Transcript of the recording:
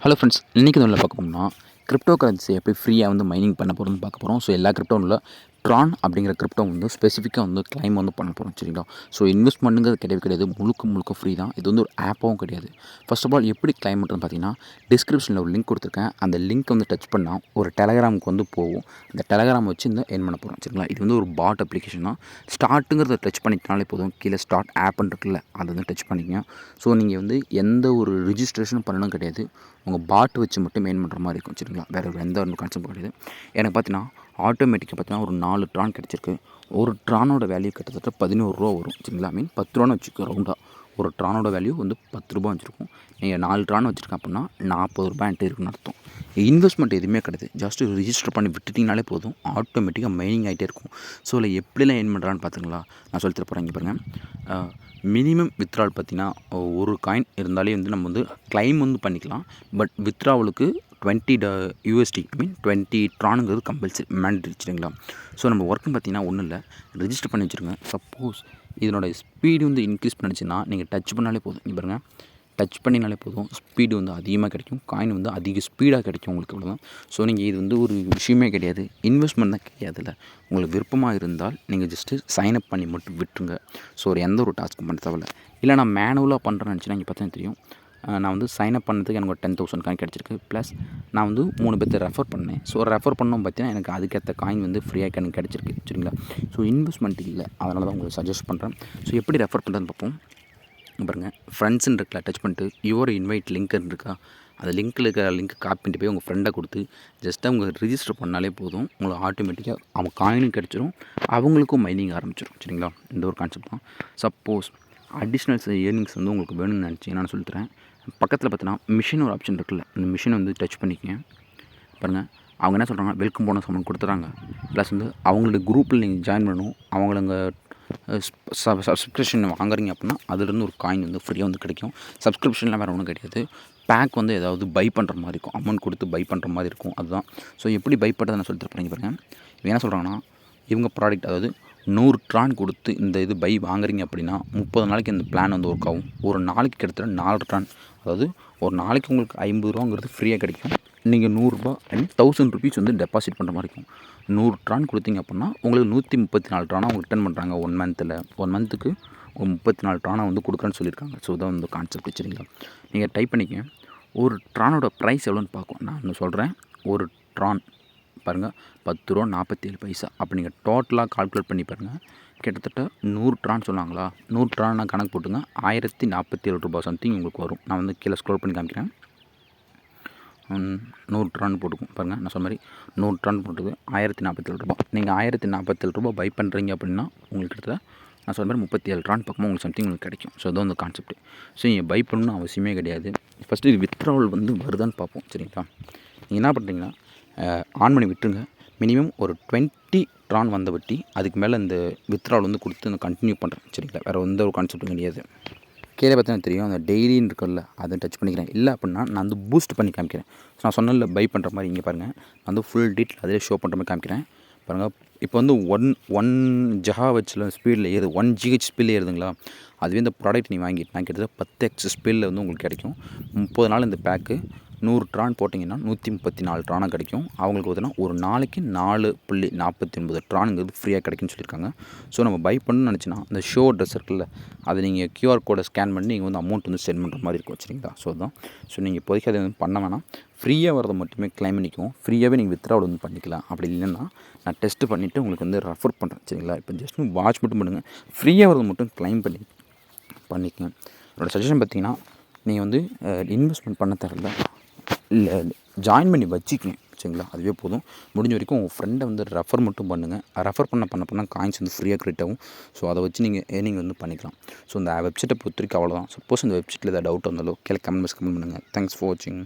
Hello friends, இன்றைக்கி இதில் பார்க்க போனோம்னா கிரிப்டோ கரன்சி எப்படி ஃப்ரீயாக வந்து மைனிங் பண்ண போகிறோம்னு பார்க்க போகிறோம். ஸோ எல்லா கிரிப்டோவில் ட்ரான் அப்படிங்கிற கிரிப்டோ வந்து ஸ்பெசிஃபிக்காக வந்து கிளைம் வந்து பண்ண போகிறோம். சரிங்களா? ஸோ இன்வெஸ்ட்மெண்ட்டுங்கிறது கிடையாது, முழுக்க ஃப்ரீ தான். இது வந்து ஒரு ஆப்பாகவும் கிடையாது. ஃபர்ஸ்ட் ஆஃப் ஆல் எப்படி கிளைம் பண்ணுறதுன்னு பார்த்தீங்கன்னா, டிஸ்கிரிப்ஷனில் ஒரு லிங்க் கொடுத்துருக்கேன். அந்த லிங்க் வந்து டச் பண்ணால் ஒரு டெலகிராமுக்கு வந்து போகும். அந்த டெலகிராம் வச்சு இந்த எர்ன் பண்ண போகிறோம். சரிங்களா? இது வந்து ஒரு பாட் அப்ளிகேஷன் தான். ஸ்டார்ட்டுங்கிறத டச் பண்ணிக்கினாலே போதும். கீழே ஸ்டார்ட் ஆப்னு இருக்குல்ல, அதை வந்து டச் பண்ணிக்கங்க. ஸோ நீங்கள் வந்து எந்த ஒரு ரிஜிஸ்ட்ரேஷனும் பண்ணணும் கிடையாது. உங்கள் பாட் வச்சு மட்டும் மெயின் பண்ணுற மாதிரி இருக்கும். சரிங்களா? வேறு எந்த ஒரு கான்செப்ட் கிடையாது. எனக்கு பார்த்தீங்கன்னா ஆட்டோமேட்டிக்காக பார்த்தீங்கன்னா ஒரு 4 ட்ரான் கிடச்சிருக்கு. ஒரு ட்ரானோட வேல்யூ கிட்டத்தட்ட 11 ரூபா வரும். சரிங்களா? மீன் 10 ரூபான்னு வச்சுக்கோ ரவுண்டாக. ஒரு ட்ரானோட வேல்யூ வந்து 10 ரூபா வச்சுருக்கும். நீங்கள் 4 ட்ரான் வச்சுருக்கேன் அப்படின்னா 40 ரூபா என்கிட்ட இருக்குன்னு அர்த்தம். இன்வெஸ்ட்மெண்ட் எதுவுமே கிடையாது. ஜஸ்ட்டு ரிஜிஸ்டர் பண்ணி விட்டுட்டிங்கனாலே போதும், ஆட்டோமேட்டிக்காக மைனிங் ஆகிட்டே இருக்கும். ஸோ இல்லை எப்படிலாம் எர்ன் பண்ணுறான்னு பார்த்துங்களா, நான் சொல்லி தர போகிறேன். இங்கே பாருங்கள், மினிமம் வித்ட்ரால் பார்த்தீங்கன்னா ஒரு காயின் இருந்தாலே வந்து நம்ம வந்து கிளைம் வந்து பண்ணிக்கலாம். பட் வித்ட்ராவலுக்கு 20 USD மீன் 20 ட்ரானுங்கிறது கம்பல்சரி மேண்டேட்டரி. சரிங்களா? ஸோ நம்ம ஒர்க்குன்னு பார்த்தீங்கன்னா ஒன்றும் இல்லை, ரிஜிஸ்டர் பண்ணி வச்சுருங்க. சப்போஸ் இதனோட ஸ்பீடு வந்து இன்க்ரீஸ் பண்ணிச்சுன்னா நீங்கள் டச் பண்ணாலே போதும். இங்கே பாருங்கள், டச் பண்ணினாலே போதும், ஸ்பீடு வந்து அதிகமாக கிடைக்கும். காயின் வந்து அதிக ஸ்பீடாக கிடைக்கும் உங்களுக்கு. இவ்வளோதான். ஸோ நீங்கள் இது வந்து ஒரு விஷயமே கிடையாது, இன்வெஸ்ட்மெண்ட் தான் கிடையாதுல்ல. உங்களுக்கு விருப்பமாக இருந்தால் நீங்கள் ஜஸ்ட்டு சைன்அப் பண்ணி மட்டும் விட்டுருங்க. ஸோ எந்த ஒரு டாஸ்க்கும் பண்ண தேவையில்ல. இல்லை நான் மேனுவலாக பண்ணுறேன்னு நினச்சின்னா இங்கே பார்த்தா தெரியும். நான் வந்து சைன்அப் பண்ணதுக்கு எனக்கு ஒரு 10,000 காயின் கிடச்சிருக்கு. ப்ளஸ் நான் வந்து 3 பேர்த்தை ரெஃபர் பண்ணேன். ஸோ ரெஃபர் பண்ணோம் பார்த்தீங்கன்னா எனக்கு அதுக்கேற்ற காயின் வந்து ஃப்ரீயாக எனக்கு கிடச்சிருக்கு. சரிங்களா? ஸோ இன்வெஸ்ட்மெண்ட் இல்லை, அதனால தான் உங்களுக்கு சஜஸ்ட் பண்ணுறேன். ஸோ எப்படி ரெஃபர் பண்ணுறதுன்னு பார்ப்போம். பாருங்கள், ஃப்ரெண்ட்ஸுன்னு இருக்கல, டச் பண்ணிட்டு யுவர் இன்வைட் லிங்க்னு இருக்கா, அந்த லிங்க்கில் இருக்கிற லிங்க் காப்பி பண்ணிட்டு போய் உங்கள் ஃப்ரெண்டை கொடுத்து ஜஸ்ட் அவங்க ரிஜிஸ்டர் பண்ணாலே போதும். உங்களுக்கு ஆட்டோமேட்டிக்காக அவங்க காயினும் கிடச்சிரும், அவங்களுக்கும் மைனிங் ஆரம்பிச்சிடும். சரிங்களா? இந்த ஒரு கான்செப்ட் தான். சப்போஸ் அடிஷ்னல்ஸ் ஏர்னிங்ஸ் வந்து உங்களுக்கு வேணும்னு நினச்சிங்கன்னா நான் சொல்லித்தரேன். பக்கத்தில் பார்த்தீங்கன்னா மிஷின் ஒரு ஆப்ஷன் இருக்குல்ல, அந்த மிஷினை வந்து டச் பண்ணிக்கங்க. பாருங்கள், அவங்க என்ன சொல்கிறாங்க, வெல்கம் போனஸ் அமௌண்ட் கொடுத்துறாங்க. ப்ளஸ் வந்து அவங்களோட குரூப்பில் நீங்கள் ஜாயின் பண்ணணும். அவங்கள சப்ஸ்கிரிப்ஷன் வாங்குறீங்க அப்படின்னா அதுலேருந்து ஒரு காயின் வந்து ஃப்ரீயாக வந்து கிடைக்கும். சப்ஸ்கிரிப்ஷன்லாம் வேறு ஒன்றும் கிடையாது. பேக் வந்து ஏதாவது பை பண்ணுற மாதிரி இருக்கும், அமௌண்ட் கொடுத்து பை பண்ணுற மாதிரி இருக்கும். அதுதான். ஸோ எப்படி பை பண்ணுறதை நான் சொல்லி தரேன். பாருங்கள், இவங்க என்ன சொல்கிறாங்கன்னா, இவங்க ப்ராடக்ட் அதாவது 100 ட்ரான் கொடுத்து இந்த இது பை வாங்குறீங்க அப்படின்னா 30 நாளைக்கு இந்த பிளான் வந்து ஒர்க் ஆகும். ஒரு நாளைக்கு கிட்டத்தட்ட 4 ட்ரான், அதாவது ஒரு நாளைக்கு உங்களுக்கு 50 ரூபாங்கிறது ஃப்ரீயாக கிடைக்கும். நீங்கள் 100 ரூபா அண்ட் 1000 ருபீஸ் வந்து டெபாசிட் பண்ணுற மாதிரி இருக்கும். 100 ட்ரான் கொடுத்தீங்க அப்படின்னா உங்களுக்கு 134 ட்ரானாக அவங்க ரிட்டர்ன் பண்ணுறாங்க. 1 மந்த்துக்கு ஒரு 34 ட்ரானாக வந்து கொடுக்குறேன்னு சொல்லியிருக்காங்க. ஸோ இதான் வந்து கான்செப்ட். சரிங்களா? நீங்கள் டைப் பண்ணிக்க. ஒரு ட்ரானோட ப்ரைஸ் எவ்வளோன்னு பார்க்கும். நான் இன்னும் சொல்கிறேன். ஒரு ட்ரான் பாருங்கள், 10 ரூபா 47 பைசா. அப்போ நீங்கள் டோட்டலாக கால்குலேட் பண்ணி பாருங்கள். கிட்டத்தட்ட 100 ட்ரான் சொன்னாங்களா, 100 ட்ரான் கணக்கு போட்டுங்க, 1047 ரூபா சம்திங் உங்களுக்கு வரும். நான் வந்து கீழே ஸ்க்ரோல் பண்ணி காமிக்கிறேன். 100 ட்ரான் போட்டுக்கும். பாருங்கள், நான் சொன்ன மாதிரி 100 ட்ரான் போட்டுக்கு 1047 ரூபா. நீங்கள் 1047 ரூபா பை பண்ணுறீங்க அப்படின்னா உங்களுக்கு கிட்டத்தட்ட நான் சொன்ன மாதிரி 37 ட்ரான் பக்கமாக உங்களுக்கு சம்திங் உங்களுக்கு கிடைக்கும். ஸோ அதுதான் அந்த கான்செப்ட். ஸோ நீங்கள் பை பண்ணணும்னு அவசியமே கிடையாது. ஃபஸ்ட்டு இது வித்ட்ராவல் வந்து வருதான்னு பார்ப்போம். சரிங்களா? நீங்கள் என்ன பண்ணுறீங்கன்னா ஆன் பண்ணி விட்டுருங்க. மினிமம் ஒரு 20 ட்ரான் வந்த வட்டி, அதுக்கு மேலே இந்த வித்ட்ராவல் வந்து கொடுத்து நான் கண்டினியூ பண்ணுறேன். சரிங்களா? வேறு எந்த ஒரு கான்செப்ட்டும் கிடையாது. கீழே பார்த்தீங்கன்னா தெரியும், அந்த டெய்லின்னு இருக்குல்ல, அதை டச் பண்ணிக்கிறேன். இல்லை அப்படின்னா நான் வந்து பூஸ்ட் பண்ணி காமிக்கிறேன். ஸோ நான் சொன்னல பை பண்ணுற மாதிரி. இங்கே பாருங்கள், நான் வந்து ஃபுல் டீட்டெயில் அதிலே ஷோ பண்ணுற மாதிரி காமிக்கிறேன். பாருங்கள், இப்போ வந்து ஒன் ஜஹா வச்சில் ஸ்பீடில் ஏறுது, 1 GH ஸ்பீடில் ஏறுதுங்களா. அதுவே இந்த ப்ராடக்ட் நீ வாங்கிட்டு நான் கிட்டத்தட்ட 10x ஸ்பீடில் வந்து உங்களுக்கு கிடைக்கும். 30 நாள் இந்த பேக்கு 100 ட்ரான் போட்டிங்கன்னா 134 ட்ரானாக கிடைக்கும். அவங்களுக்கு பார்த்தீங்கன்னா ஒரு நாளைக்கு 4.49 ட்ரானுங்கிறது ஃப்ரீயாக கிடைக்குன்னு சொல்லியிருக்காங்க. ஸோ நம்ம பை பண்ணணும்னு நினச்சின்னா அந்த ஷோ அட்ரஸ் இருக்குல்ல, அதை நீங்கள் QR கோடை ஸ்கேன் பண்ணி நீங்கள் வந்து அமௌண்ட் வந்து சென்ட் பண்ணுற மாதிரி இருக்கும். சரிங்களா? ஸோ அதுதான். ஸோ நீங்கள் இப்போதைக்கு அதை வந்து பண்ண வேணாம். ஃப்ரீயாக வரதை மட்டுமே கிளைம் பண்ணிக்குவோம். ஃப்ரீயாகவே நீங்கள் வித்ட்ராவல் வந்து பண்ணிக்கலாம். அப்படி இல்லைன்னா நான் டெஸ்ட்டு பண்ணிவிட்டு உங்களுக்கு வந்து ரெஃபர் பண்ணுறேன். சரிங்களா? இப்போ ஜஸ்ட் வாட்ச் மட்டும் பண்ணுங்கள். ஃப்ரீயாக வரதை மட்டும் கிளைம் பண்ணிக்கங்க. என்னோடய சஜஷன் பார்த்தீங்கன்னா, நீங்கள் வந்து இன்வெஸ்ட்மெண்ட் பண்ண தேவையில்ல, இல்லை ஜாயின் பண்ணி வச்சுக்கங்க. சரிங்களா? அதுவே போதும். முடிஞ்ச வரைக்கும் உங்கள் ஃப்ரெண்டை வந்து ரெஃபர் மட்டும் பண்ணுங்கள். ரெஃபர் பண்ண காயின்ஸ் வந்து ஃப்ரீயாக கிரியேட் ஆகும். ஸோ அதை வச்சு நீங்கள் ஏர்னிங் வந்து பண்ணிக்கலாம். ஸோ இந்த வெப்சைட்டை பொறுத்த வரைக்கும் அவ்வளோதான். சப்போஸ் இந்த வெப்சைட்டில் ஏதாவது டவுட் வந்தாலோ கீழே கமெண்ட் பண்ணுங்கள். தேங்க்ஸ் ஃபார் வாட்சிங்.